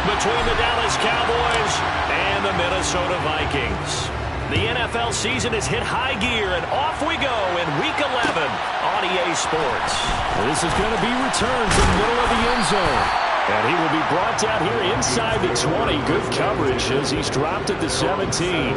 between the Dallas Cowboys and the Minnesota Vikings. The NFL season has hit high gear, and off we go in Week 11 on EA Sports. This is going to be returned from the middle of the end zone. And he will be brought down here inside the 20. Good coverage as he's dropped at the 17.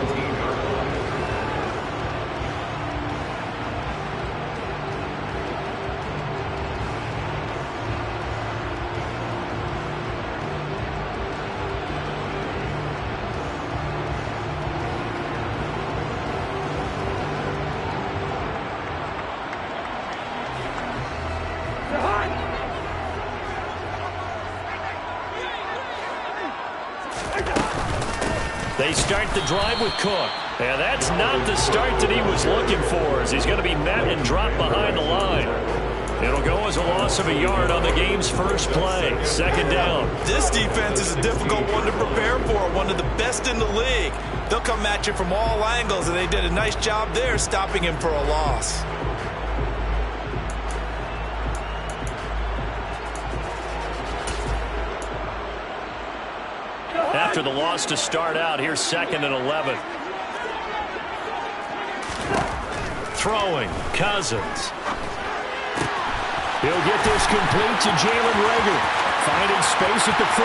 They start the drive with Cook. And that's not the start that he was looking for, as he's going to be met and dropped behind the line. It'll go as a loss of a yard on the game's first play. Second down. This defense is a difficult one to prepare for, one of the best in the league. They'll come at you from all angles, and they did a nice job there stopping him for a loss. After the loss to start out, here's 2nd and 11. Throwing, Cousins. He'll get this complete to Jalen Reagor. Finding space at the 40.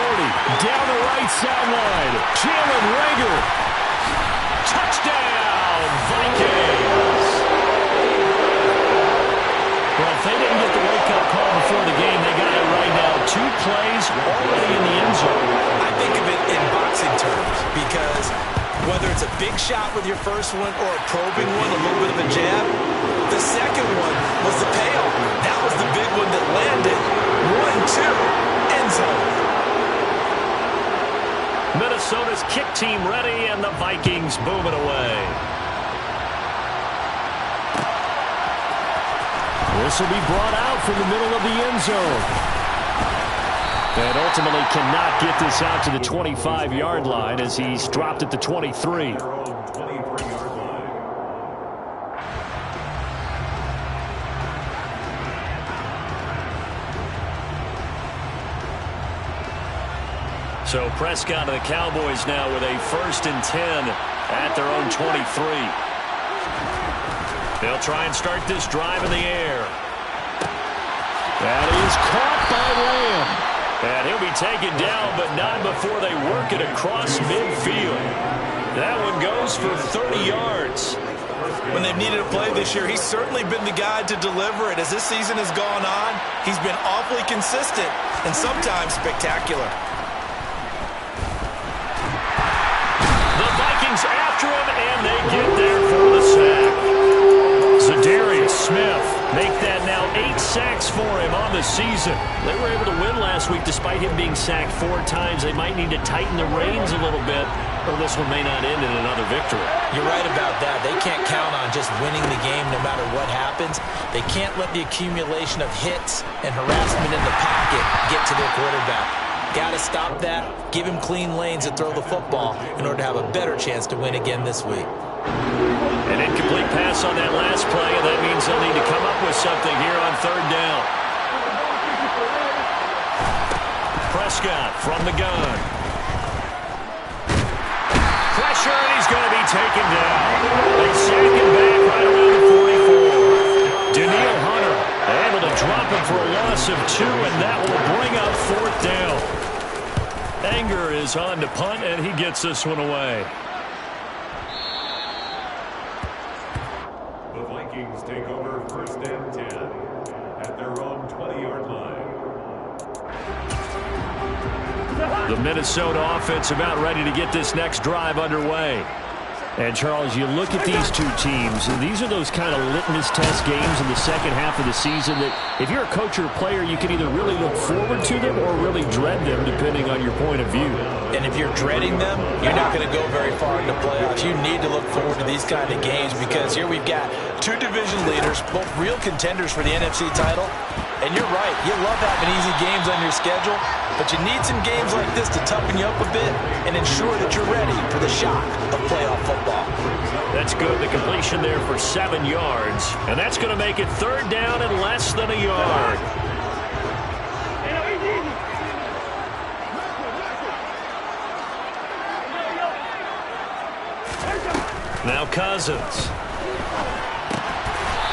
Down the right sideline. Jalen Reagor. Touchdown, Vikings. Well, if they didn't get the wake-up call before the game, they got it right now. 2 plays already in the end zone. I think of it in boxing terms, because whether it's a big shot with your first one or a probing one, a little bit of a jab, the second one was the payoff. That was the big one that landed. 1-2, end zone. Minnesota's kick team ready, and the Vikings booming away. This will be brought out from the middle of the end zone. And ultimately cannot get this out to the 25-yard line as he's dropped at the 23. So Prescott and the Cowboys now with a 1st and 10 at their own 23. They'll try and start this drive in the air. That is caught by Lamb. And he'll be taken down, but not before they work it across midfield. That one goes for 30 yards. When they've needed a play this year, he's certainly been the guy to deliver it. As this season has gone on, he's been awfully consistent and sometimes spectacular. The Vikings after him, and they get there for the sack. Za'Darius Smith make that now 8 sacks for him on the season. They were able to win last week despite him being sacked 4 times. They might need to tighten the reins a little bit, or this one may not end in another victory. You're right about that. They can't count on just winning the game no matter what happens. They can't let the accumulation of hits and harassment in the pocket get to their quarterback. Got to stop that, give him clean lanes to throw the football in order to have a better chance to win again this week. An incomplete pass on that last play, and that means they'll need to come up with something here on 3rd down. Prescott from the gun. Pressure, and he's going to be taken down. They sack him back right around the 44. Danielle Hunter able to drop him for a loss of 2, and that will bring up 4th down. Anger is on to punt, and he gets this one away. The Vikings take over 1st and 10 at their own 20-yard line. The Minnesota offense about ready to get this next drive underway. And, Charles, you look at these two teams, and these are those kind of litmus test games in the second half of the season that if you're a coach or a player, you can either really look forward to them or really dread them, depending on your point of view. And if you're dreading them, you're not going to go very far in the playoffs. You need to look forward to these kind of games because here we've got 2 division leaders, both real contenders for the NFC title. And you're right, you love having easy games on your schedule, but you need some games like this to toughen you up a bit and ensure that you're ready for the shock of playoff football. That's good. The completion there for 7 yards. And that's going to make it 3rd down and less than a yard. Now Cousins.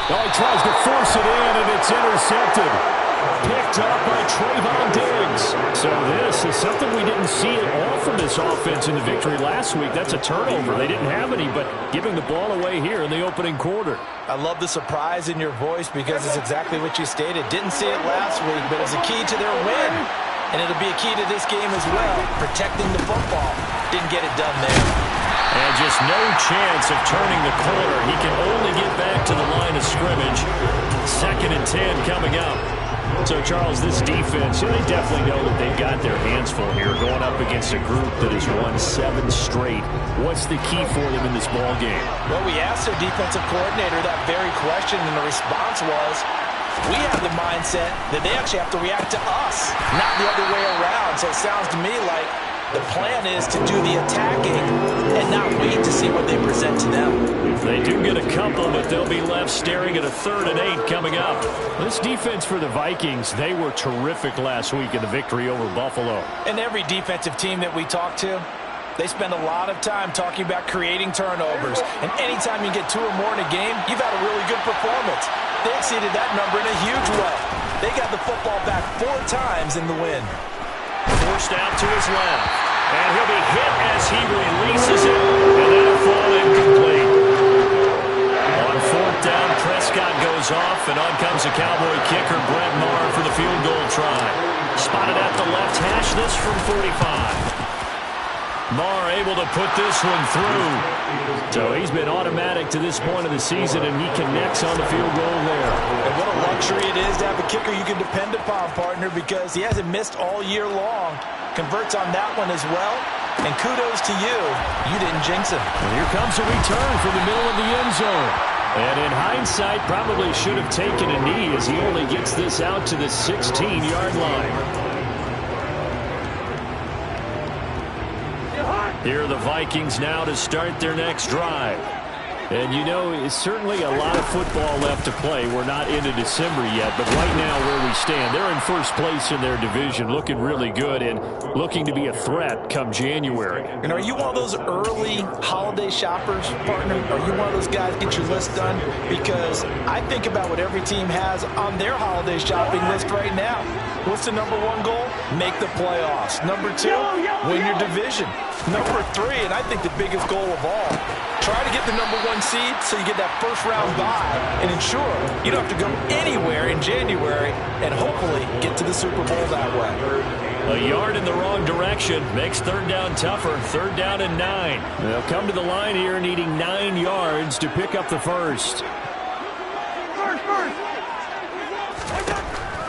Oh, he tries to force it in, and it's intercepted. Picked up by Trayvon Diggs. So this is something we didn't see at all from this offense in the victory last week. That's a turnover. They didn't have any, but giving the ball away here in the opening quarter. I love the surprise in your voice because it's exactly what you stated. Didn't see it last week, but it's a key to their win. And it'll be a key to this game as well, protecting the football. Didn't get it done there. And just no chance of turning the corner. He can only get back to the line of scrimmage. 2nd and 10 coming up. So, Charles, this defense, they definitely know that they've got their hands full here, going up against a group that has won 7 straight. What's the key for them in this ball game? Well, we asked their defensive coordinator that very question, and the response was, we have the mindset that they actually have to react to us, not the other way around. So it sounds to me like the plan is to do the attacking and not wait to see what they present to them. They do get a couple, but they'll be left staring at a 3rd and 8 coming up. This defense for the Vikings, they were terrific last week in the victory over Buffalo. And every defensive team that we talk to, they spend a lot of time talking about creating turnovers. And anytime you get 2 or more in a game, you've had a really good performance. They exceeded that number in a huge way. They got the football back 4 times in the win. Forced out to his left. And he'll be hit as he releases it. And that'll fall incomplete. On 4th down, Prescott goes off. And on comes the Cowboy kicker, Brett Maher, for the field goal try. Spotted at the left hash, this from 45. Maher able to put this one through. So he's been automatic to this point of the season, and he connects on the field goal there. And what a luxury it is to have a kicker you can depend upon, partner, because he hasn't missed all year long. Converts on that one as well. And kudos to you. You didn't jinx him. And here comes a return from the middle of the end zone. And in hindsight, probably should have taken a knee as he only gets this out to the 16-yard line. Here are the Vikings now to start their next drive. And, you know, it's certainly a lot of football left to play. We're not into December yet, but right now where we stand, they're in first place in their division, looking really good and looking to be a threat come January. And are you one of those early holiday shoppers, partner? Are you one of those guys get your list done? Because I think about what every team has on their holiday shopping list right now. What's the number 1 goal? Make the playoffs. Number 2, win your division. Number 3, and I think the biggest goal of all, try to get the number 1 seed so you get that first round bye and ensure you don't have to go anywhere in January and hopefully get to the Super Bowl that way. A yard in the wrong direction makes 3rd down tougher. 3rd down and 9. They'll come to the line here needing 9 yards to pick up the first.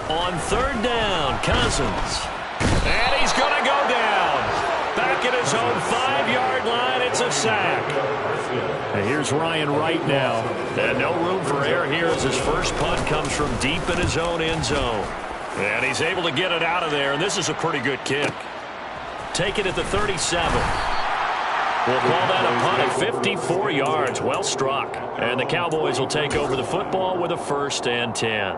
On 3rd down, Cousins. And he's going to go down. Back at his own 5-yard line, it's a sack. And here's Ryan Wright now. And no room for error here as his first punt comes from deep in his own end zone. And he's able to get it out of there, and this is a pretty good kick. Take it at the 37. We'll call that a punt at 54 yards. Well struck. And the Cowboys will take over the football with a 1st and 10.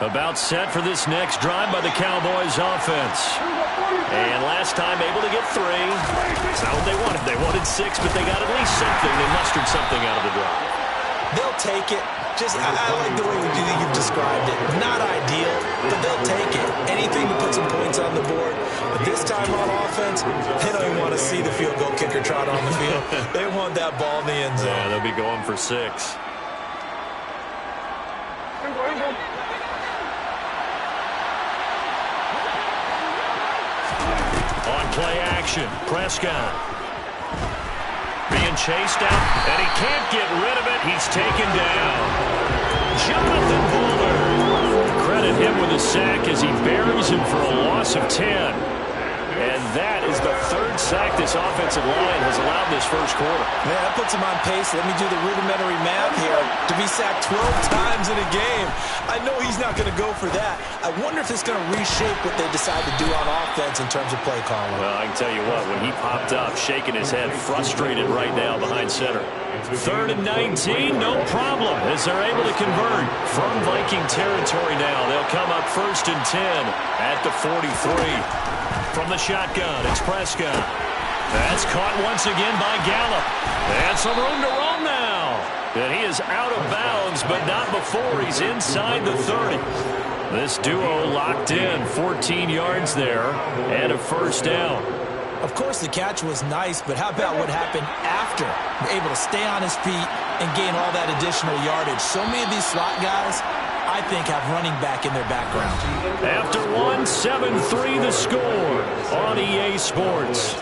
About set for this next drive by the Cowboys offense. And last time able to get 3. That's not what they wanted. They wanted 6, but they got at least something. They mustered something out of the drive. They'll take it. I like the way you've described it. Not ideal, but they'll take it. Anything to put some points on the board. But this time on offense, they don't even want to see the field goal kicker trot on the field. They want that ball in the end zone. Yeah, they'll be going for 6. On play action, Prescott. Being chased out, and he can't get rid of it. He's taken down. Jonathan Bullard. Credit him with a sack as he buries him for a loss of 10. And that is the 3rd sack this offensive line has allowed this first quarter. Man, that puts him on pace. Let me do the rudimentary math here. To be sacked 12 times in a game, I know he's not going to go for that. I wonder if it's going to reshape what they decide to do on offense in terms of play calling. Well, I can tell you what, when he popped up, shaking his head, frustrated right now behind center. 3rd and 19, no problem, as they're able to convert from Viking territory now. They'll come up 1st and 10 at the 43. From the shotgun, it's Prescott. That's caught once again by Gallup. And some room to roam now. And he is out of bounds, but not before he's inside the 30. This duo locked in, 14 yards there, and a first down. Of course, the catch was nice, but how about what happened after? Able to stay on his feet and gain all that additional yardage. So many of these slot guys, I think, have running back in their background. After one, 7-3 the score on EA Sports.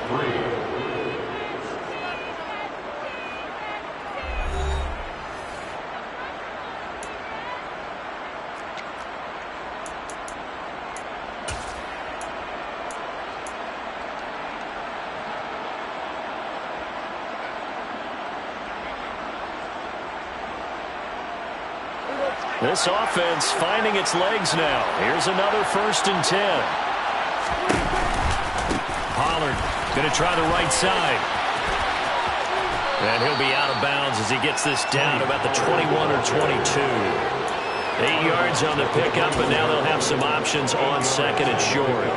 This offense finding its legs now. Here's another 1st and 10. Pollard going to try the right side. And he'll be out of bounds as he gets this down about the 21 or 22. 8 yards on the pickup, but now they'll have some options on 2nd and short.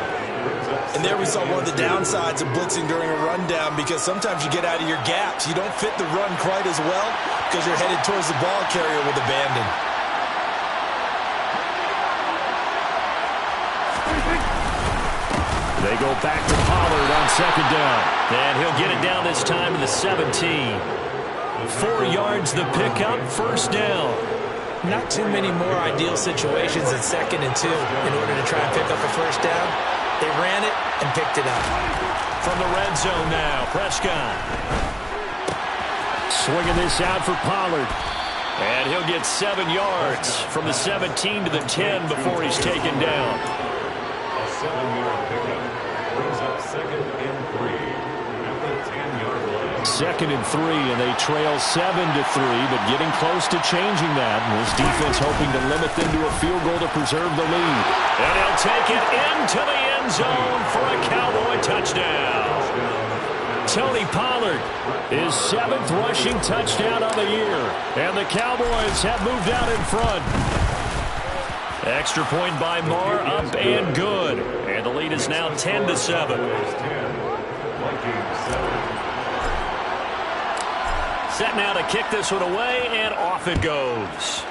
And there we saw one of the downsides of blitzing during a rundown, because sometimes you get out of your gaps. You don't fit the run quite as well because you're headed towards the ball carrier with abandon. They go back to Pollard on 2nd down. And he'll get it down this time to the 17. 4 yards the pickup, 1st down. Not too many more ideal situations in 2nd and 2 in order to try and pick up a 1st down. They ran it and picked it up. From the red zone now, Prescott. Swinging this out for Pollard. And he'll get 7 yards from the 17 to the 10 before he's taken down. A 7-yard pickup brings up 2nd and 3 at the 10-yard line. 2nd and 3, and they trail 7-3, but getting close to changing that. And this defense hoping to limit them to a field goal to preserve the lead. And he'll take it into the end zone for a Cowboy touchdown. Tony Pollard, his 7th rushing touchdown of the year. And the Cowboys have moved out in front. Extra point by Marr, up and good. And the lead is now 10-7. Set now to kick this one away, and off it goes.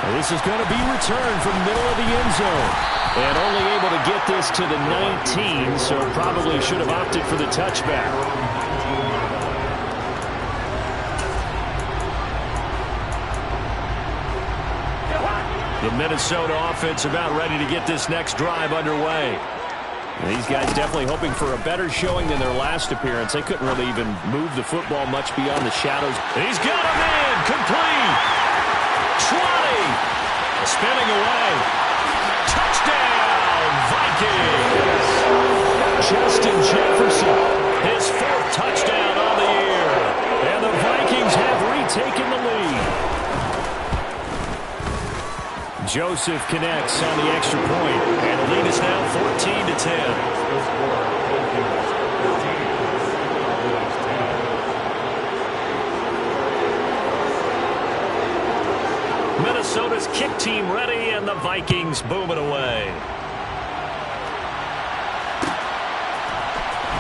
And this is going to be returned from the middle of the end zone. And only able to get this to the 19, so probably should have opted for the touchback. The Minnesota offense about ready to get this next drive underway. These guys definitely hoping for a better showing than their last appearance. They couldn't really even move the football much beyond the shadows. He's got a man, complete. 20. Spinning away. Touchdown, Vikings. Justin Jefferson, his 4th touchdown on the year. And the Vikings have retaken the lead. Joseph connects on the extra point, and the lead is now 14-10. Minnesota's kick team ready, and the Vikings booming away.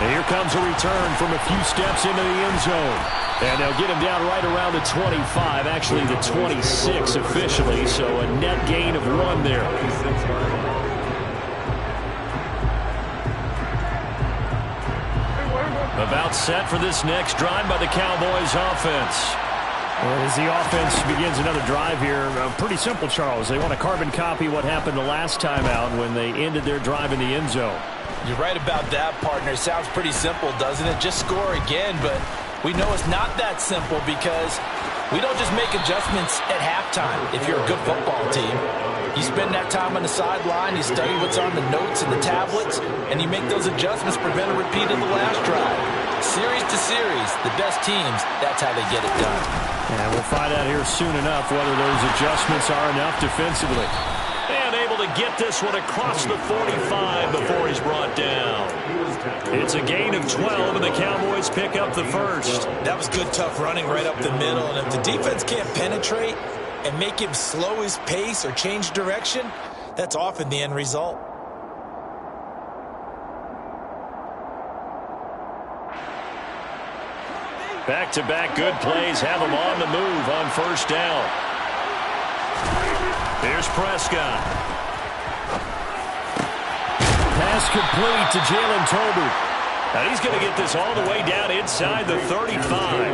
And here comes a return from a few steps into the end zone. And they'll get him down right around the 25, actually the 26 officially, so a net gain of 1 there. About set for this next drive by the Cowboys offense. Well, as the offense begins another drive here, pretty simple, Charles. They want to carbon copy what happened the last time out when they ended their drive in the end zone. You're right about that, partner. Sounds pretty simple, doesn't it? Just score again, but we know it's not that simple because we don't just make adjustments at halftime. If you're a good football team, you spend that time on the sideline, you study what's on the notes and the tablets, and you make those adjustments, prevent a repeat of the last drive. Series to series, the best teams, that's how they get it done. And we'll find out here soon enough whether those adjustments are enough defensively. And able to get this one across the 45 before he's brought down. It's a gain of 12, and the Cowboys pick up the 1st. That was good, tough running right up the middle, and if the defense can't penetrate and make him slow his pace or change direction, that's often the end result. Back-to-back good plays have them on the move on first down. Here's Prescott. Pass complete to Jalen Tolbert. And he's going to get this all the way down inside the 35.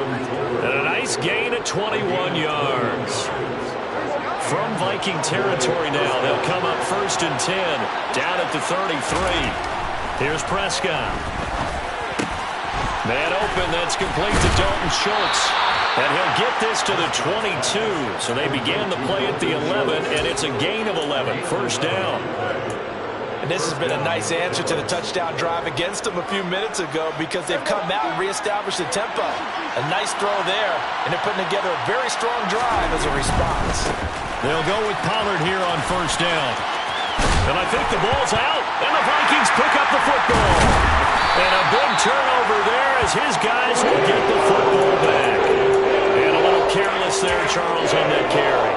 And a nice gain at 21 yards. From Viking territory now, they'll come up 1st and 10, down at the 33. Here's Prescott. Man open, that's complete to Dalton Schultz. And he'll get this to the 22. So they began the play at the 11, and it's a gain of 11. First down. And this has been a nice answer to the touchdown drive against them a few minutes ago because they've come out and reestablished the tempo. A nice throw there, and they're putting together a very strong drive as a response. They'll go with Pollard here on first down. And I think the ball's out, and the Vikings pick up the football. And a big turnover there as his guys will get the football back. And a little careless there, Charles, on that carry.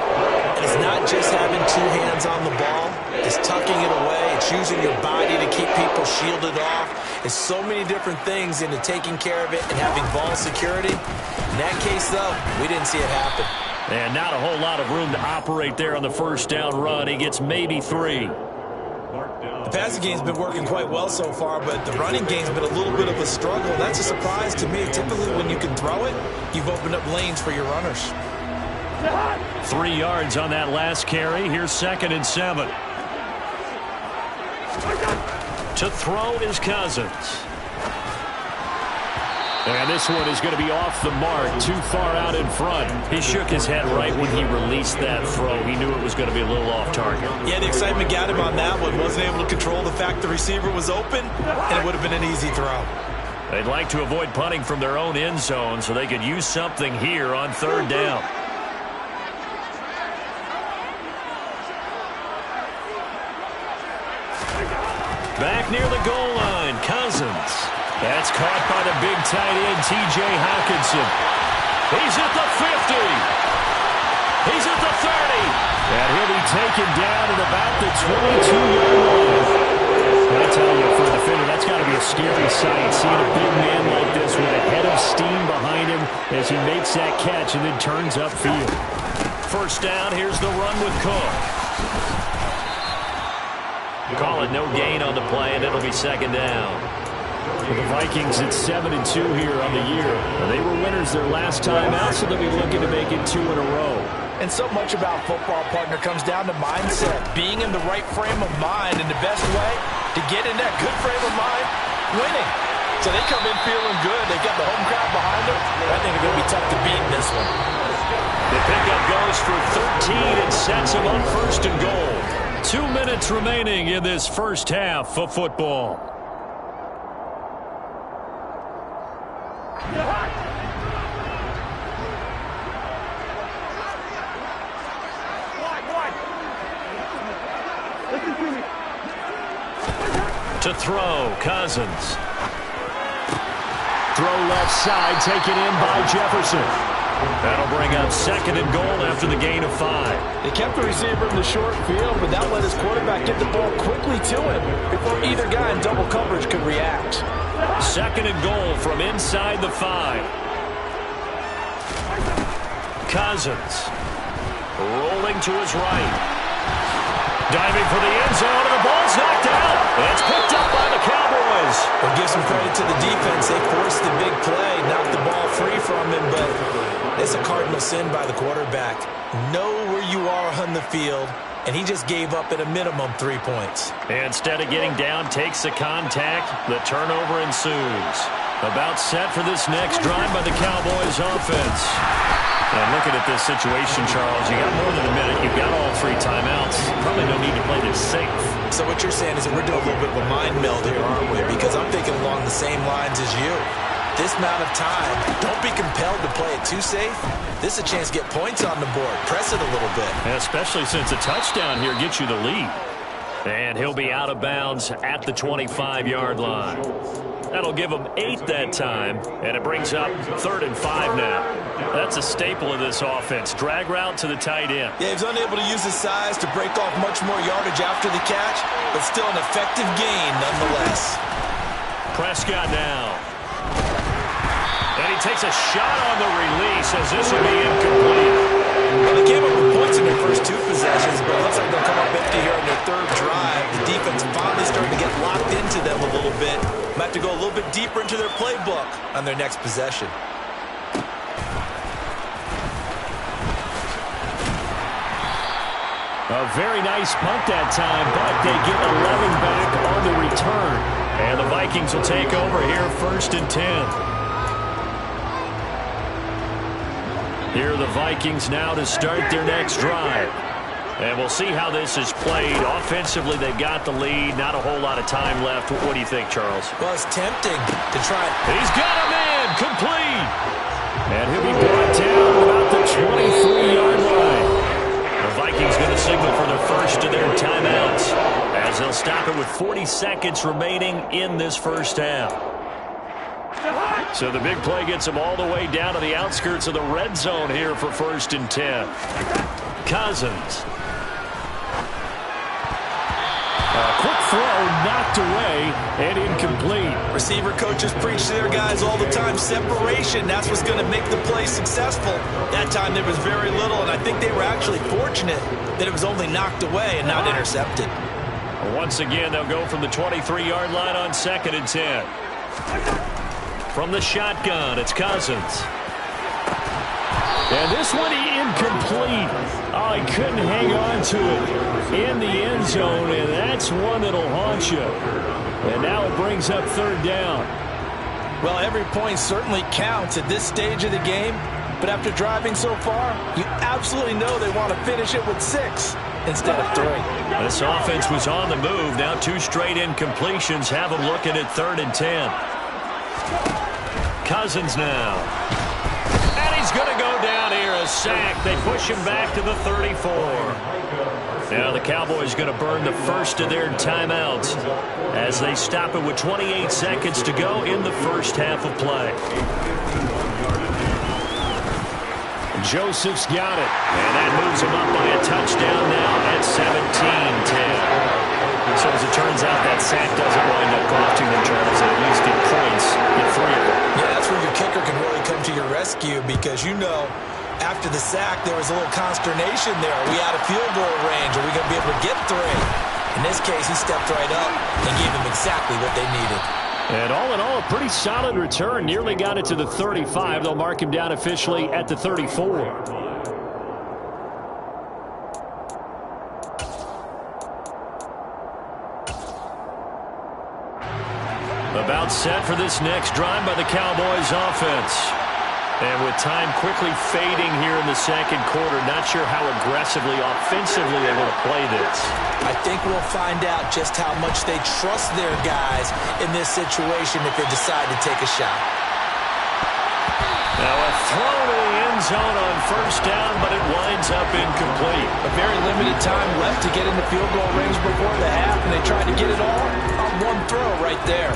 It's not just having two hands on the ball. It's tucking it away. It's using your body to keep people shielded off. It's so many different things into taking care of it and having ball security. In that case, though, we didn't see it happen. And not a whole lot of room to operate there on the first down run. He gets maybe 3. The passing game's been working quite well so far, but the running game's been a little bit of a struggle. That's a surprise to me. Typically, when you can throw it, you've opened up lanes for your runners. 3 yards on that last carry. Here's 2nd and 7. To throw is Cousins. And this one is going to be off the mark, too far out in front. He shook his head right when he released that throw. He knew it was going to be a little off target. Yeah, the excitement got him on that one. Wasn't able to control the fact the receiver was open, and it would have been an easy throw. They'd like to avoid punting from their own end zone so they could use something here on 3rd down. Back near the goal line, Cousins. That's caught by the big tight end, T.J. Hockenson. He's at the 50. He's at the 30. And he'll be taken down at about the 22-yard line. I tell you, for a defender, that's got to be a scary sight, seeing a big man like this with a head of steam behind him as he makes that catch and then turns upfield. First down, here's the run with Cook. Call it no gain on the play, and it'll be 2nd down. For the Vikings, it's 7-2 here on the year. They were winners their last time out, so they'll be looking to make it 2 in a row. And so much about football, partner, comes down to mindset. Being in the right frame of mind, and the best way to get in that good frame of mind, winning. So they come in feeling good. They got the home crowd behind them. I think it's going to be tough to beat in this one. The pickup goes for 13 and sets them up 1st and goal. 2 minutes remaining in this first half of football. To throw, Cousins. Throw left side, taken in by Jefferson. That'll bring up 2nd and goal after the gain of 5. They kept the receiver in the short field, but that let his quarterback get the ball quickly to him before either guy in double coverage could react. 2nd and goal from inside the 5. Cousins rolling to his right. Diving for the end zone, and the ball's knocked out. It's picked up by the Cowboys. Well, give some credit to the defense. They forced the big play, knocked the ball free from him, but it's a cardinal sin by the quarterback. Know where you are on the field, and he just gave up at a minimum 3 points. Instead of getting down, takes the contact. The turnover ensues. About set for this next drive by the Cowboys offense. And looking at this situation, Charles, you got more than a minute. You've got all 3 timeouts. Probably no need to play this safe. So what you're saying is that we're doing a little bit of a mind meld here, aren't we? Because I'm thinking along the same lines as you. This amount of time, don't be compelled to play it too safe. This is a chance to get points on the board. Press it a little bit. And especially since a touchdown here gets you the lead. And he'll be out of bounds at the 25-yard line. That'll give him 8 that time, and it brings up 3rd and 5 now. That's a staple of this offense. Drag route to the tight end. Yeah, he's unable to use his size to break off much more yardage after the catch, but still an effective gain nonetheless. Prescott now. And And he takes a shot on the release as this will be incomplete. Well, they came up with points in their first 2 possessions, but it looks like they'll come up empty here in their 3rd drive. The defense finally starting to get locked into them a little bit. Might have to go a little bit deeper into their playbook on their next possession. A very nice punt that time, but they get 11 back on the return. And the Vikings will take over here 1st and 10. Here are the Vikings now to start their next drive. And we'll see how this is played. Offensively, they've got the lead. Not a whole lot of time left. What do you think, Charles? Well, it's tempting to try. He's got him in. Complete. And he'll be brought down about the 23-yard line. The Vikings going to signal for the first of their timeouts as they'll stop it with 40 seconds remaining in this first half. So the big play gets them all the way down to the outskirts of the red zone here for 1st and 10. Cousins. A quick throw knocked away and incomplete. Receiver coaches preach to their guys all the time. Separation, that's what's going to make the play successful. That time there was very little, and I think they were actually fortunate that it was only knocked away and not intercepted. Once again, they'll go from the 23-yard line on 2nd and 10. From the shotgun, it's Cousins. And this one incomplete. Oh, he couldn't hang on to it in the end zone, and that's one that'll haunt you. And now it brings up 3rd down. Well, every point certainly counts at this stage of the game, but after driving so far, you absolutely know they want to finish it with 6 instead of 3. This offense was on the move. Now 2 straight incompletions have them looking at 3rd and 10. Cousins now. And he's going to go down here, a sack. They push him back to the 34. Now the Cowboys going to burn the first of their timeouts as they stop it with 28 seconds to go in the first half of play. Joseph's got it. And that moves him up by a touchdown now at 17-10. So as it turns out, that sack doesn't wind up costing them, Charles, at least in points, in 3 of them. Yeah, that's where your kicker can really come to your rescue because, you know, after the sack, there was a little consternation there. Are we out of field goal range? Are we going to be able to get 3? In this case, he stepped right up and gave them exactly what they needed. And all in all, a pretty solid return. Nearly got it to the 35. They'll mark him down officially at the 34. About set for this next drive by the Cowboys offense. And with time quickly fading here in the second quarter, not sure how aggressively, offensively they want to play this. I think we'll find out just how much they trust their guys in this situation if they decide to take a shot. Now a throw to the end zone on 1st down, but it winds up incomplete. A very limited time left to get into field goal range before the half, and they tried to get it all on one throw right there.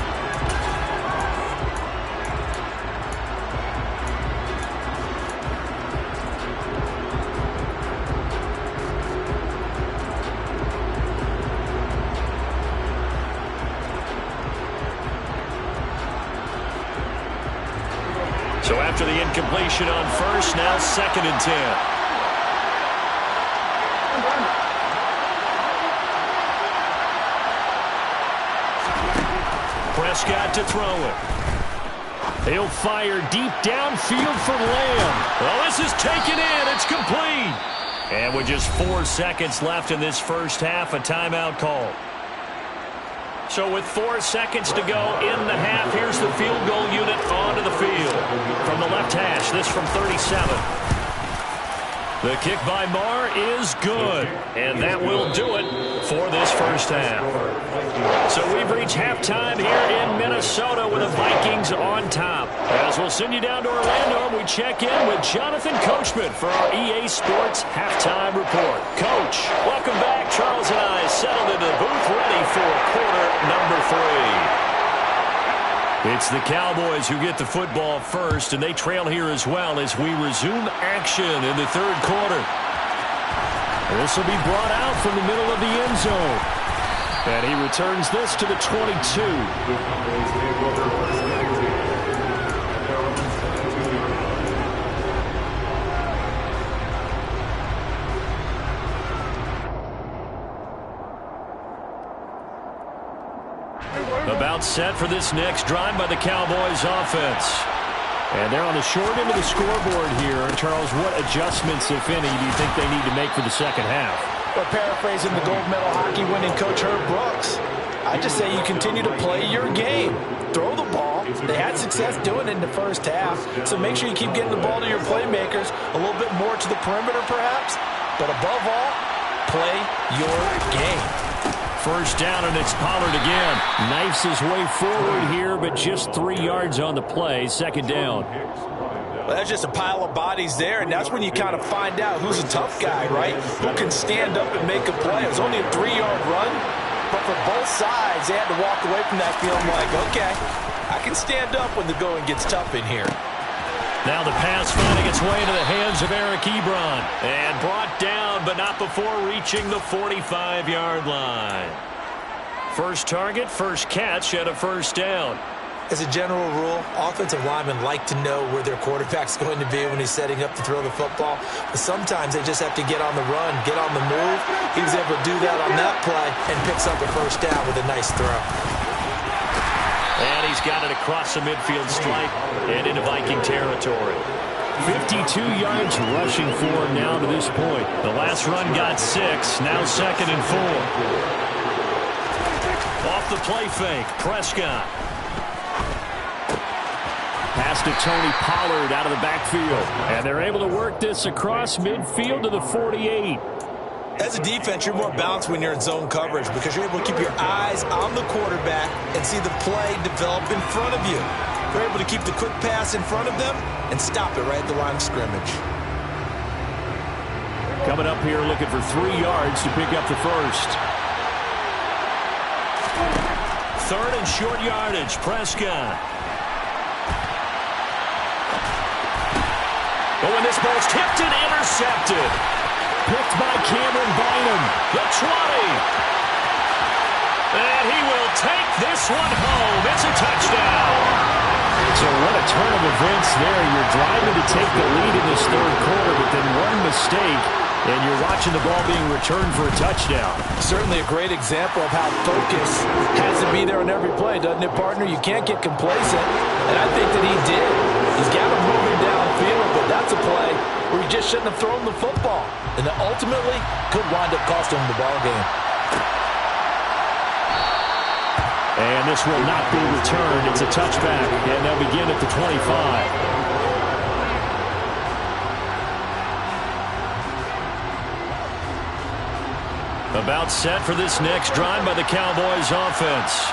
So after the incompletion on 1st, now 2nd and 10. Prescott to throw it. He'll fire deep downfield for Lamb. Well, this is taken in. It's complete. And with just 4 seconds left in this first half, a timeout call. So with 4 seconds to go in the half, here's the field goal unit onto the field. From the left hash, this from 37. The kick by Marr is good. And that will do it for this first half. So we've reached halftime here in Minnesota with the Vikings on top. As we'll send you down to Orlando, we check in with Jonathan Coachman for our EA Sports Halftime Report. Coach, welcome back. Charles and I settled into the booth ready for quarter number 3. It's the Cowboys who get the football first, and they trail here as well as we resume action in the 3rd quarter. This will be brought out from the middle of the end zone. And he returns this to the 22. About set for this next drive by the Cowboys offense. And they're on the short end of the scoreboard here. Charles, what adjustments, if any, do you think they need to make for the second half? Well, paraphrasing the gold medal hockey winning coach Herb Brooks, I just say you continue to play your game. Throw the ball. They had success doing it in the first half, so make sure you keep getting the ball to your playmakers, a little bit more to the perimeter perhaps, but above all, play your game. First down, and it's Pollard again. Knifes his way forward here, but just 3 yards on the play. Second down. Well, that's just a pile of bodies there, and that's when you kind of find out who's a tough guy, right? Who can stand up and make a play. It was only a 3-yard run, but for both sides, they had to walk away from that feeling like, okay, I can stand up when the going gets tough in here. Now the pass finding its way into the hands of Eric Ebron. And brought down, but not before reaching the 45-yard line. First target, first catch at a first down. As a general rule, offensive linemen like to know where their quarterback's going to be when he's setting up to throw the football. But sometimes they just have to get on the run, get on the move. He was able to do that on that play and picks up a first down with a nice throw. And he's got it across the midfield stripe and into Viking territory. 52 yards rushing for him now to this point. The last run got 6, now 2nd and 4. Off the play fake, Prescott. Pass to Tony Pollard out of the backfield. And they're able to work this across midfield to the 48. As a defense, you're more balanced when you're in zone coverage because you're able to keep your eyes on the quarterback and see the play develop in front of you. You're able to keep the quick pass in front of them and stop it right at the line of scrimmage. Coming up here looking for 3 yards to pick up the first. Third and short yardage, Prescott. But when this ball's tipped and intercepted. Picked by Cameron Bynum. The 20. And he will take this one home. It's a touchdown. So what a turn of events there. You're driving to take the lead in this third quarter, but then one mistake, and you're watching the ball being returned for a touchdown. Certainly a great example of how focus has to be there on every play, doesn't it, partner? You can't get complacent, and I think that he did. He's got him moving downfield, but that's a play where he just shouldn't have thrown the football, and that ultimately could wind up costing him the ball game. And this will not be returned. It's a touchback, and they'll begin at the 25. About set for this next drive by the Cowboys offense.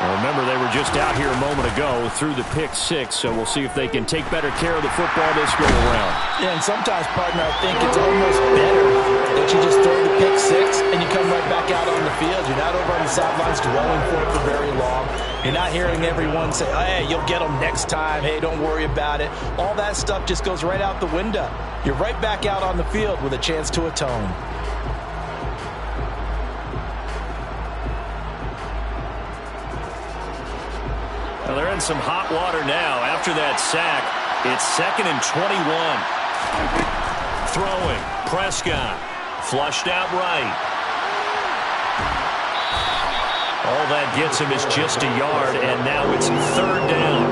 Well, remember, they were just out here a moment ago through the pick 6, so we'll see if they can take better care of the football this go around. Yeah, and sometimes, partner, I think it's almost better that you just throw the pick 6 and you come right back out on the field. You're not over on the sidelines dwelling for it for very long. You're not hearing everyone say, oh, hey, you'll get them next time. Hey, don't worry about it. All that stuff just goes right out the window. You're right back out on the field with a chance to atone. Well, they're in some hot water now. After that sack, it's 2nd and 21. Throwing, Prescott. Flushed out right. All that gets him is just a yard, and now it's 3rd down.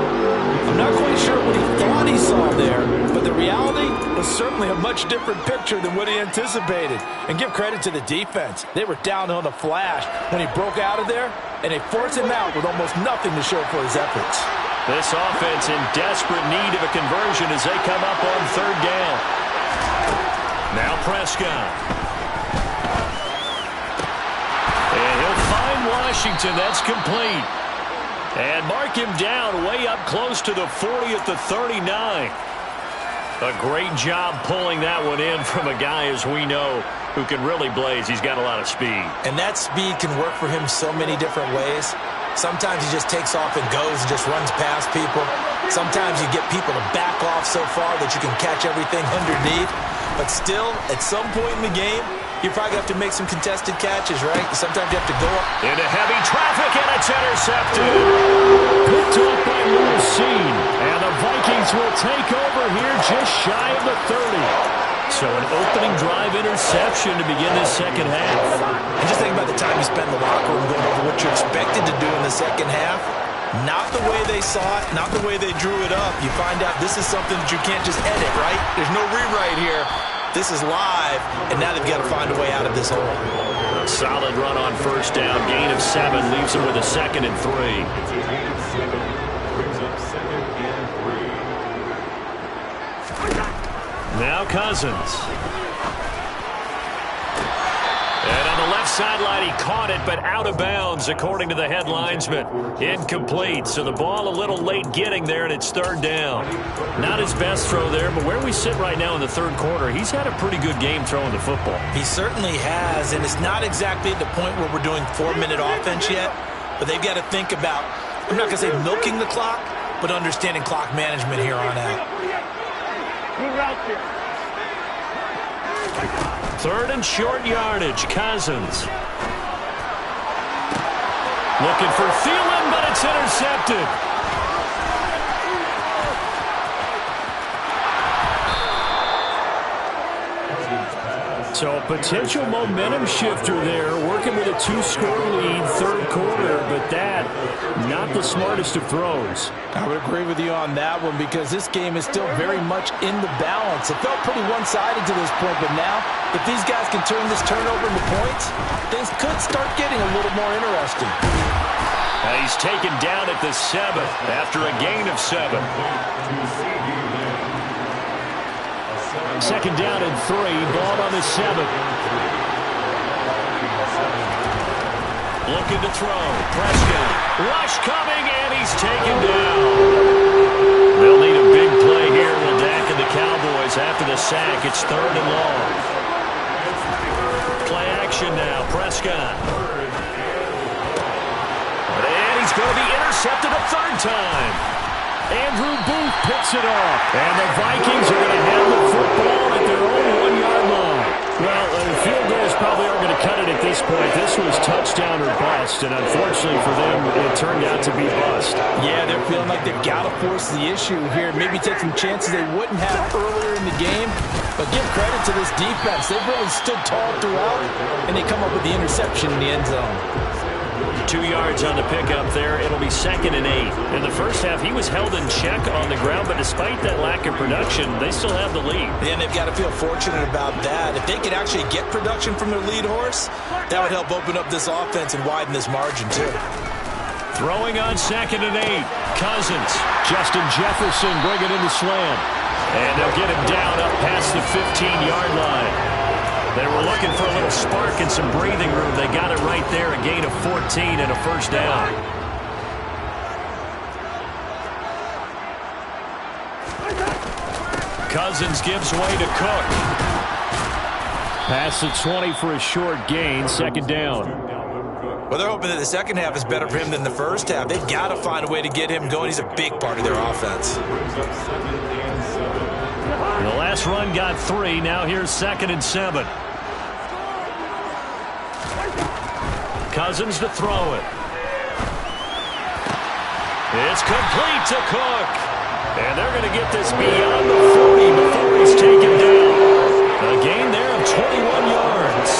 I'm not quite sure what he thought he saw there, but the reality was certainly a much different picture than what he anticipated. And give credit to the defense. They were down on a flash when he broke out of there, and they forced him out with almost nothing to show for his efforts. This offense in desperate need of a conversion as they come up on 3rd down. Now Prescott. And he'll find Washington. That's complete. And mark him down way up close to the 40 at the 39. A great job pulling that one in from a guy, as we know, who can really blaze. He's got a lot of speed. And that speed can work for him so many different ways. Sometimes he just takes off and goes and just runs past people. Sometimes you get people to back off so far that you can catch everything underneath. But still, at some point in the game, you probably have to make some contested catches, right? Sometimes you have to go up. Into heavy traffic, and it's intercepted. Picked up by Lucene. And the Vikings will take over here just shy of the 30. So an opening drive interception to begin this second half. And just think about the time you spend in the locker room going over what you're expected to do in the second half. Not the way they saw it, not the way they drew it up. You find out this is something that you can't just edit, right? There's no rewrite here. This is live, and now they've got to find a way out of this hole. A solid run on first down. Gain of 7 leaves them with a 2nd and 3. It's a gain of 7. Brings up 2nd and 3. Now Cousins. And on the left sideline, he caught it, but out of bounds, according to the head linesman. Incomplete, so the ball a little late getting there, and it's 3rd down. Not his best throw there, but where we sit right now in the 3rd quarter, he's had a pretty good game throwing the football. He certainly has, and it's not exactly at the point where we're doing 4-minute offense yet, but they've got to think about, I'm not going to say milking the clock, but understanding clock management here on out. 3rd and short yardage. Cousins. Looking for Thielen, but it's intercepted. So a potential momentum shifter there, working with a 2-score lead, 3rd quarter, but that, not the smartest of throws. I would agree with you on that one because this game is still very much in the balance. It felt pretty one-sided to this point, but now, if these guys can turn this turnover into points, things could start getting a little more interesting. He's taken down at the 7 after a gain of 7. 2nd down and 3, ball on the 7. Looking to throw. Prescott. Rush coming, and he's taken down. They'll need a big play here with Dak and the Cowboys after the sack. It's 3rd and long. Play action now. Prescott. And he's going to be intercepted a 3rd time. Andrew Booth picks it off. And the Vikings are going to have the football at their own 1-yard line. Well, field goals probably aren't going to cut it at this point. This was touchdown or bust, and unfortunately for them, it turned out to be bust. Yeah, they're feeling like they've got to force the issue here. Maybe take some chances they wouldn't have earlier in the game. But give credit to this defense. They've really stood tall throughout, and they come up with the interception in the end zone. 2 yards on the pickup there. It'll be 2nd and 8. In the first half, he was held in check on the ground, but despite that lack of production, they still have the lead. And they've got to feel fortunate about that. If they could actually get production from their lead horse, that would help open up this offense and widen this margin, too. Throwing on 2nd and 8. Cousins. Justin Jefferson bringing in the slam. And they'll get him down up past the 15-yard line. They were looking for a little spark and some breathing room. They got it right there, a gain of 14 and a 1st down. Cousins gives way to Cook. Pass the 20 for a short gain, 2nd down. Well, they're hoping that the second half is better for him than the first half. They've got to find a way to get him going. He's a big part of their offense. The last run got 3. Now here's 2nd and 7. Cousins to throw it. It's complete to Cook. And they're going to get this beyond the 40 before he's taken down. A gain there of 21 yards.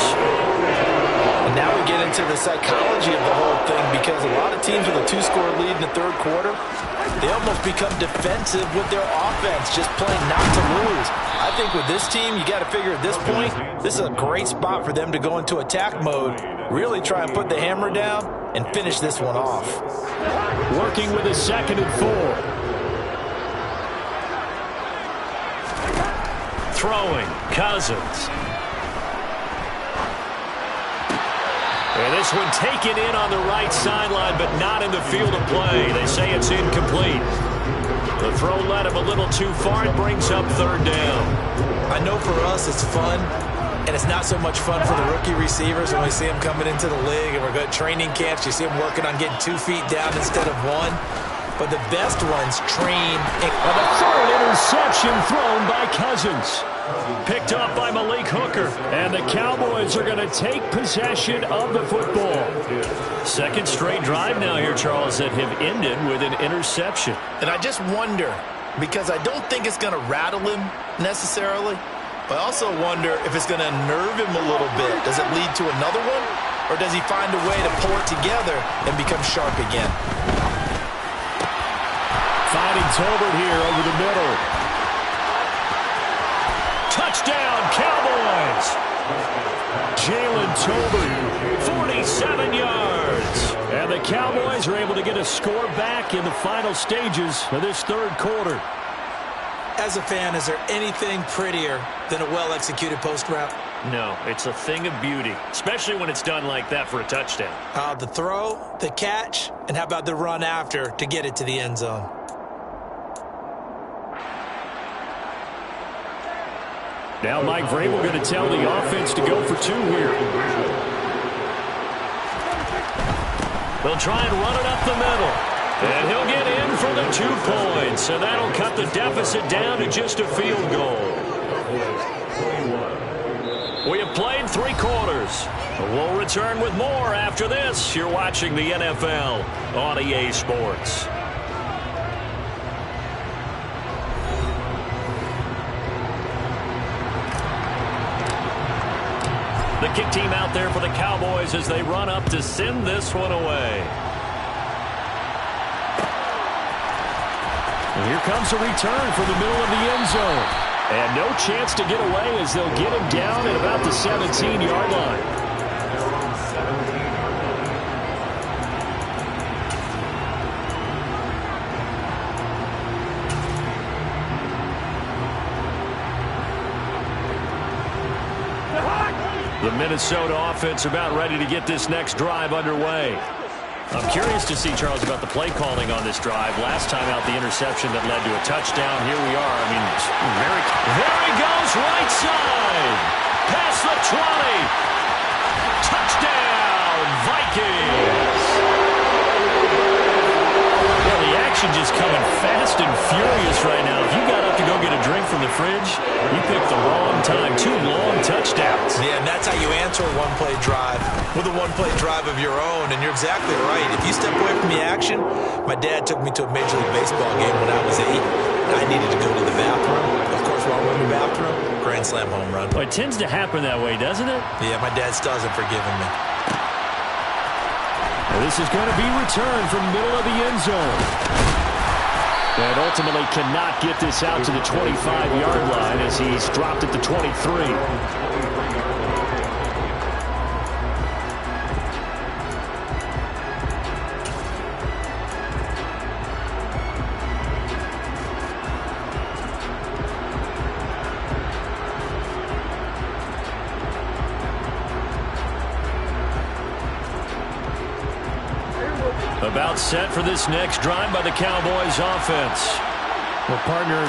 And now we get into the psychology of the whole thing because a lot of teams with a 2-score lead in the 3rd quarter, they almost become defensive with their offense, just playing not to lose. I think with this team, you got to figure at this point, this is a great spot for them to go into attack mode, really try and put the hammer down and finish this one off. Working with a 2nd and 4. Throwing, Cousins. And this one taken in on the right sideline, but not in the field of play. They say it's incomplete. The throw led him a little too far. It brings up 3rd down. I know for us it's fun, and it's not so much fun for the rookie receivers when we see them coming into the league and we're going to training camps. You see them working on getting 2 feet down instead of 1. But the best ones train. And a 3rd interception thrown by Cousins. Picked up by Malik Hooker. And the Cowboys are going to take possession of the football. 2nd straight drive now here, Charles, that have ended with an interception. And I just wonder, because I don't think it's going to rattle him necessarily, I also wonder if it's going to unnerve him a little bit. Does it lead to another one? Or does he find a way to pull it together and become sharp again? Finding Tolbert here over the middle. Touchdown, Cowboys! Jalen Tolbert, 47 yards. And the Cowboys are able to get a score back in the final stages of this third quarter. As a fan, is there anything prettier than a well-executed post route? No, it's a thing of beauty, especially when it's done like that for a touchdown. The throw, the catch, and how about the run after to get it to the end zone? Now Mike Vrabel going to tell the offense to go for two here. They'll try and run it up the middle. And he'll get in for the 2 points. And that'll cut the deficit down to just a field goal. We have played 3 quarters. We'll return with more after this. You're watching the NFL on EA Sports. The kick team out there for the Cowboys as they run up to send this one away. And here comes a return from the middle of the end zone. And no chance to get away as they'll get him down at about the 17-yard line. The Minnesota offense about ready to get this next drive underway. I'm curious to see, Charles, about the play calling on this drive. Last time out, the interception that led to a touchdown. Here we are. I mean, there he goes, right side. Past the 20. Touchdown, Vikings. Well, the action just coming fast and furious right now. If you got up to go get a drink from the fridge, you picked the wrong time. 2 long touchdowns. Yeah, and that's how you answer a one-play drive with a one-play drive of your own. And you're exactly right. If you step away from the action, my dad took me to a Major League Baseball game when I was 8. I needed to go to the bathroom. Of course, while we're in the bathroom, grand slam home run. Well, it tends to happen that way, doesn't it? Yeah, my dad still hasn't forgiven me. Well, this is going to be returned from the middle of the end zone. And ultimately cannot get this out to the 25-yard line as he's dropped at the 23. About set for this next drive by the Cowboys offense. Well, partner,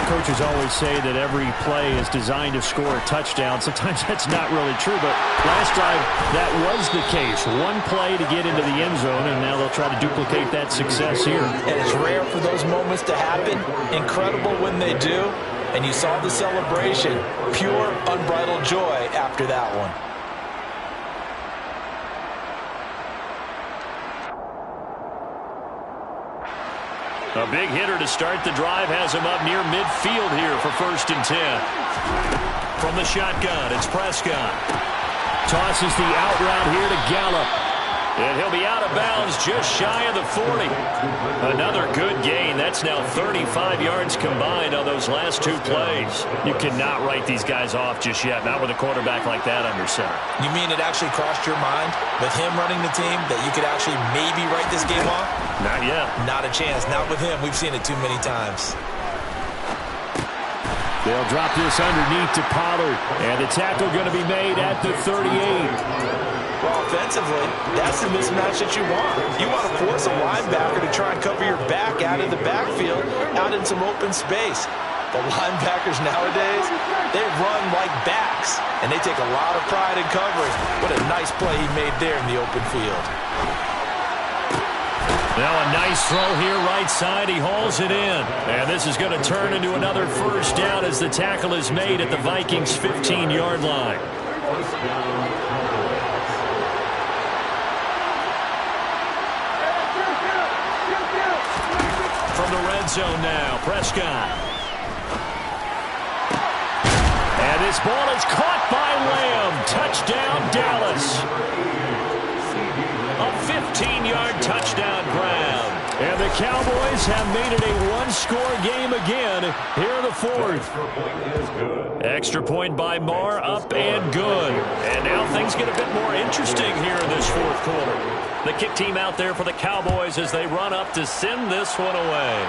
coaches always say that every play is designed to score a touchdown. Sometimes that's not really true, but last drive, that was the case. One play to get into the end zone, and now they'll try to duplicate that success here. And it's rare for those moments to happen. Incredible when they do. And you saw the celebration. Pure, unbridled joy after that one. A big hitter to start the drive has him up near midfield here for 1st and 10. From the shotgun, it's Prescott. Tosses the out route here to Gallup. And he'll be out of bounds just shy of the 40. Another good gain. That's now 35 yards combined on those last 2 plays. You cannot write these guys off just yet, not with a quarterback like that under center. You mean it actually crossed your mind with him running the team that you could actually maybe write this game off? Not yet. Not a chance. Not with him. We've seen it too many times. They'll drop this underneath to Pollard. And the tackle going to be made at the 38. Well, offensively, that's the mismatch that you want. You want to force a linebacker to try and cover your back out of the backfield, out in some open space. But linebackers nowadays, they run like backs, and they take a lot of pride in coverage. What a nice play he made there in the open field. Now a nice throw here right side. He hauls it in. And this is going to turn into another 1st down as the tackle is made at the Vikings' 15-yard line. From the red zone now, Prescott. And this ball is caught by Lamb. Touchdown, Dallas. A 15-yard touchdown grab. And the Cowboys have made it a one-score game again here in the fourth. Extra point by Marr, up and good. And now things get a bit more interesting here in this fourth quarter. The kick team out there for the Cowboys as they run up to send this one away.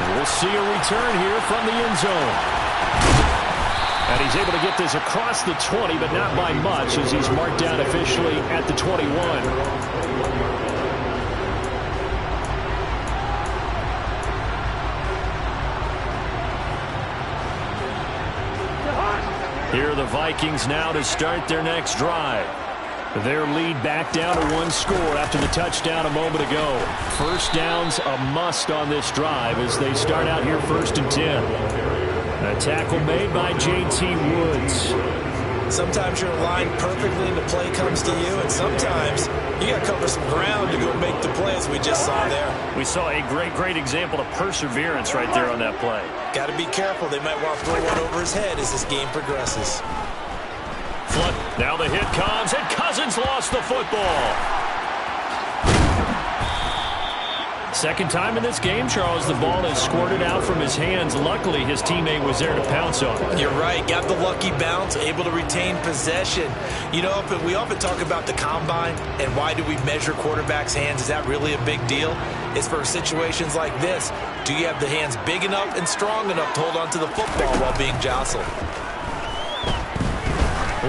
And we'll see a return here from the end zone. And he's able to get this across the 20, but not by much as he's marked down officially at the 21. Here are the Vikings now to start their next drive. Their lead back down to one score after the touchdown a moment ago. First down's a must on this drive as they start out here 1st and 10. A tackle made by J.T. Woods. Sometimes you're aligned perfectly and the play comes to you, and sometimes you got to cover some ground to go make the play, as we just saw there. We saw a great example of perseverance right there on that play. Got to be careful. They might want to throw one over his head as this game progresses. Flood. Now the hit comes, and Cousins lost the football. Second time in this game, Charles, the ball is squirted out from his hands. Luckily, his teammate was there to pounce on it. You're right. Got the lucky bounce, able to retain possession. You know, we often talk about the combine and why do we measure quarterbacks' hands. Is that really a big deal? It's for situations like this. Do you have the hands big enough and strong enough to hold on to the football while being jostled?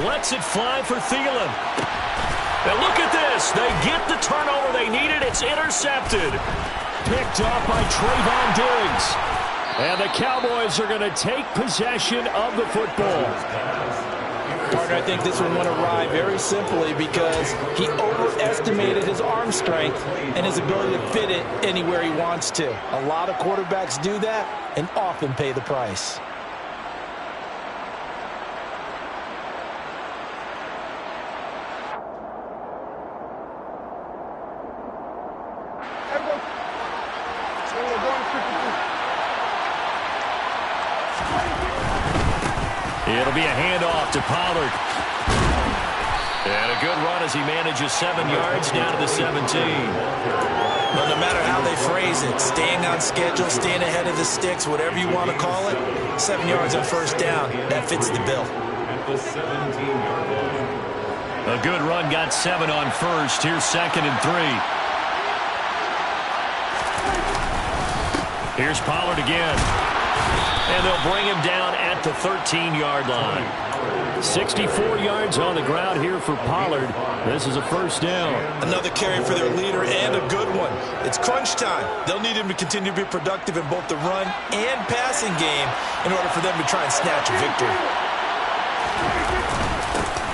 Lets it fly for Thielen. Now look at this. They get the turnover they needed. It's intercepted. Picked off by Trayvon Diggs. And the Cowboys are going to take possession of the football. Partner, I think this one went awry very simply because he overestimated his arm strength and his ability to fit it anywhere he wants to. A lot of quarterbacks do that and often pay the price. It'll be a handoff to Pollard. And a good run as he manages 7 yards down to the 17. Well, no matter how they phrase it, staying on schedule, staying ahead of the sticks, whatever you want to call it, 7 yards on first down, that fits the bill. A good run got 7 on first. Here's 2nd and 3. Here's Pollard again. And they'll bring him down at the 13-yard line. 64 yards on the ground here for Pollard. This is a first down. Another carry for their leader and a good one. It's crunch time. They'll need him to continue to be productive in both the run and passing game in order for them to try and snatch a victory.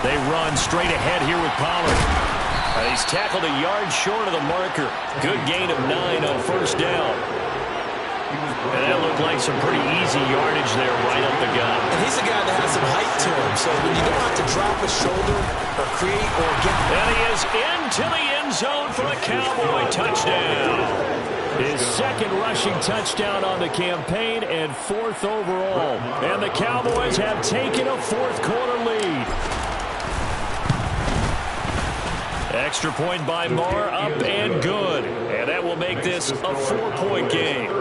They run straight ahead here with Pollard. He's tackled a yard short of the marker. Good gain of 9 on first down. And that looked like some pretty easy yardage there right up the gut. And he's a guy that has some height to him, so when you don't have to drop a shoulder or create or get... And he is into the end zone for a Cowboy touchdown. His second rushing touchdown on the campaign and 4th overall. And the Cowboys have taken a fourth quarter lead. Extra point by Marr, up and good. And that will make this a 4-point game.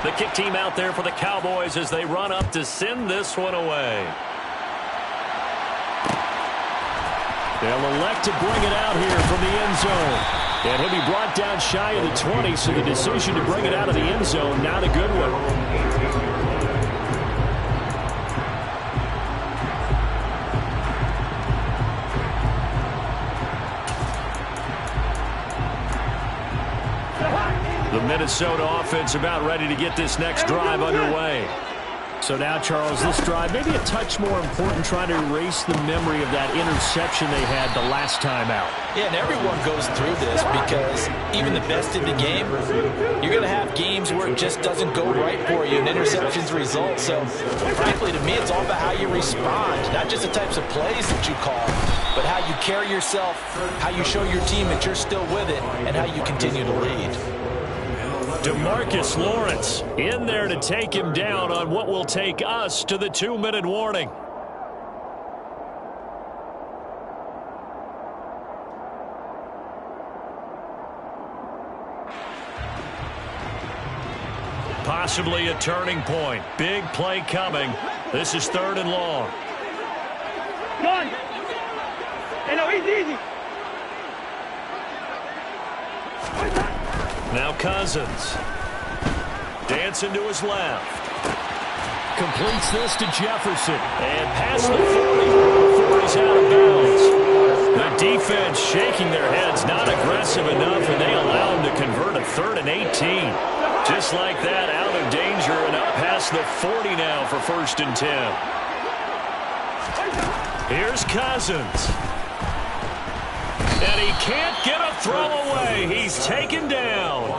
The kick team out there for the Cowboys as they run up to send this one away. They'll elect to bring it out here from the end zone. And he'll be brought down shy of the 20, so the decision to bring it out of the end zone, not a good one. The Minnesota offense about ready to get this next drive underway. So now, Charles, this drive maybe a touch more important, trying to erase the memory of that interception they had the last time out. Yeah, and everyone goes through this because even the best in the game, you're going to have games where it just doesn't go right for you and interceptions result. So, frankly, to me, it's all about how you respond, not just the types of plays that you call, but how you carry yourself, how you show your team that you're still with it, and how you continue to lead. DeMarcus Lawrence in there to take him down on what will take us to the 2-minute warning. Possibly a turning point. Big play coming. This is 3rd and long. Gun. Hey, no, easy. Now Cousins. Dancing to his left. Completes this to Jefferson. And past the 40 before he's out of bounds. The defense shaking their heads. Not aggressive enough, and they allow him to convert a 3rd and 18. Just like that, out of danger and up past the 40 now for 1st and 10. Here's Cousins. And he can't get a throw away. He's taken down.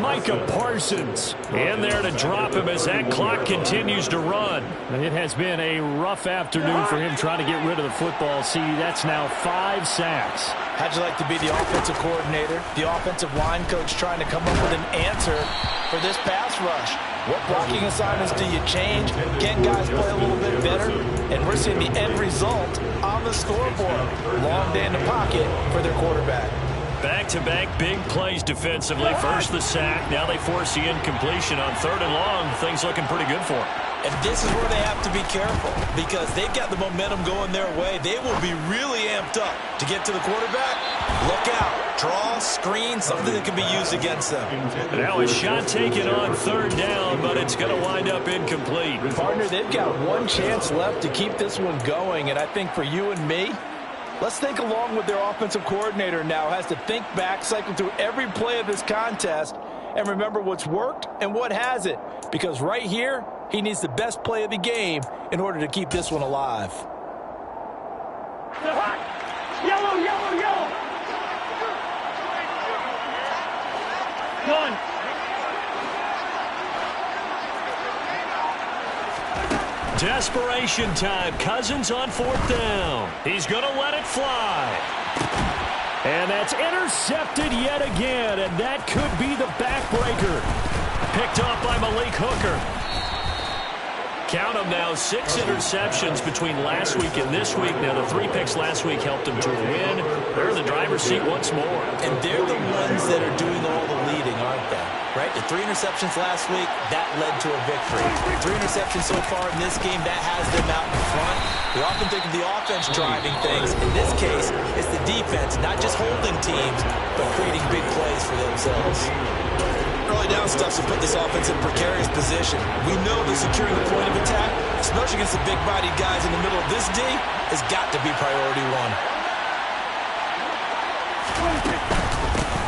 Micah Parsons in there to drop him as that clock continues to run. It has been a rough afternoon for him trying to get rid of the football. See, that's now 5 sacks. How'd you like to be the offensive coordinator, the offensive line coach trying to come up with an answer for this pass rush? What blocking assignments do you change? Can guys play a little bit better? And we're seeing the end result on the scoreboard. Long day in the pocket for their quarterback. Back-to-back big plays defensively. First the sack. Now they force the incompletion on 3rd and long. Things looking pretty good for them. And this is where they have to be careful because they've got the momentum going their way. They will be really amped up to get to the quarterback. Look out. Draw, screen, something that can be used against them. Now a shot taken on 3rd down, but it's going to wind up incomplete. Partner, they've got one chance left to keep this one going, and I think for you and me, let's think along with their offensive coordinator now. Has to think back, cycle through every play of this contest, and remember what's worked and what hasn't. Because right here, he needs the best play of the game in order to keep this one alive. Yellow, yellow, yellow. Gun. Desperation time. Cousins on 4th down. He's going to let it fly. And that's intercepted yet again, and that could be the backbreaker. Picked off by Malik Hooker. Count them now, 6 interceptions between last week and this week. Now, the 3 picks last week helped them to a win. They're in the driver's seat once more. And they're the ones that are doing all the leading, aren't they? Right? The 3 interceptions last week, that led to a victory. 3 interceptions so far in this game, that has them out in front. We often think of the offense driving things. In this case, it's the defense, not just holding teams, but creating big plays for themselves. Early down stuffs will put this offense in a precarious position. We know that securing the point of attack, especially against the big-bodied guys in the middle of this D, has got to be priority 1.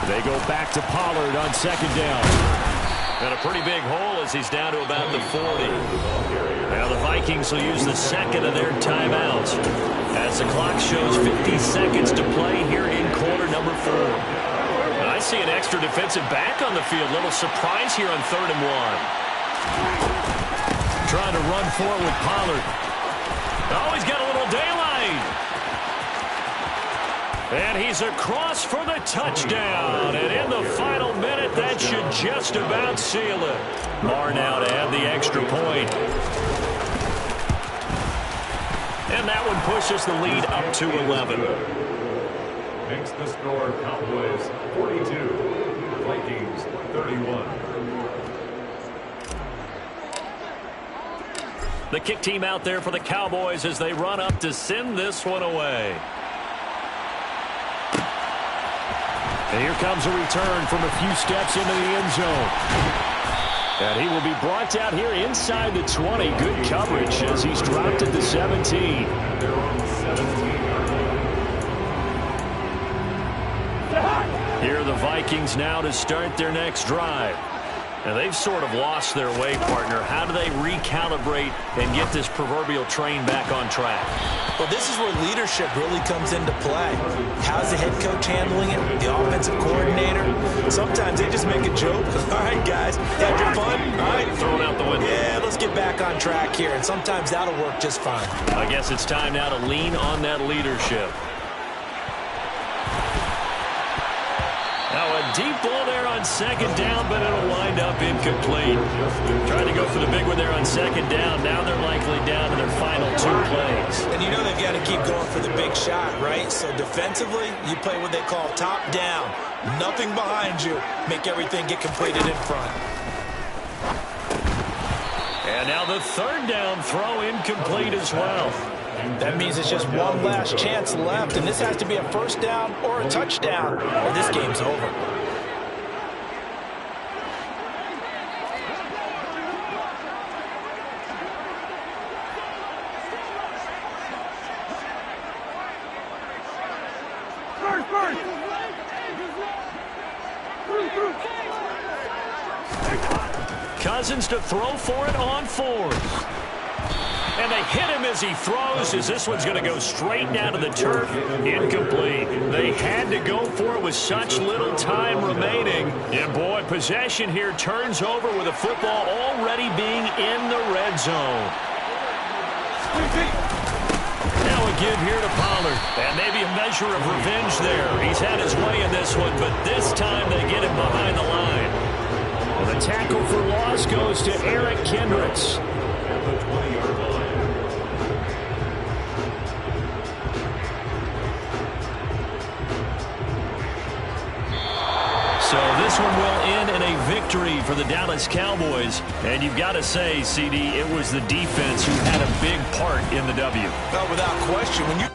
They go back to Pollard on 2nd down. And a pretty big hole as he's down to about the 40. Now the Vikings will use the 2nd of their timeouts as the clock shows 50 seconds to play here in quarter number 4. I see an extra defensive back on the field. Little surprise here on 3rd and 1. Trying to run forward with Pollard. Oh, he's got a little daylight. And he's across for the touchdown. And in the final minute, that should just about seal it. Marr now to add the extra point. And that one pushes the lead up to 11. Makes the score Cowboys 42, Vikings 31. The kick team out there for the Cowboys as they run up to send this one away. And here comes a return from a few steps into the end zone. And he will be brought out here inside the 20. Good coverage as he's dropped at the 17. They're on 17. Here are the Vikings now to start their next drive. And they've sort of lost their way, partner. How do they recalibrate and get this proverbial train back on track? Well, this is where leadership really comes into play. How's the head coach handling it? The offensive coordinator? Sometimes they just make a joke. All right, guys, had your fun? All right, Throw it out the window. Yeah, let's get back on track here. And sometimes that'll work just fine. I guess it's time now to lean on that leadership. Now a deep ball there on second down, but it'll wind up incomplete. Trying to go for the big one there on second down. Now they're likely down to their final 2 plays. And you know they've got to keep going for the big shot, right? So defensively, you play what they call top down. Nothing behind you. Make everything get completed in front. And now the 3rd down throw incomplete as well. That means it's just one last chance left, and this has to be a first down or a touchdown, or this game's over. Cousins to throw for it on 4th. And they hit him as he throws, as this one's going to go straight down to the turf. Incomplete. They had to go for it with such little time remaining. And, boy, possession here turns over with the football already being in the red zone. Now a give here to Pollard. And maybe a measure of revenge there. He's had his way in this one, but this time they get him behind the line. And the tackle for loss goes to Eric Kendricks. At the 20-yard line. So this one will end in a victory for the Dallas Cowboys. And you've got to say, CD, it was the defense who had a big part in the W. Well, without question, when you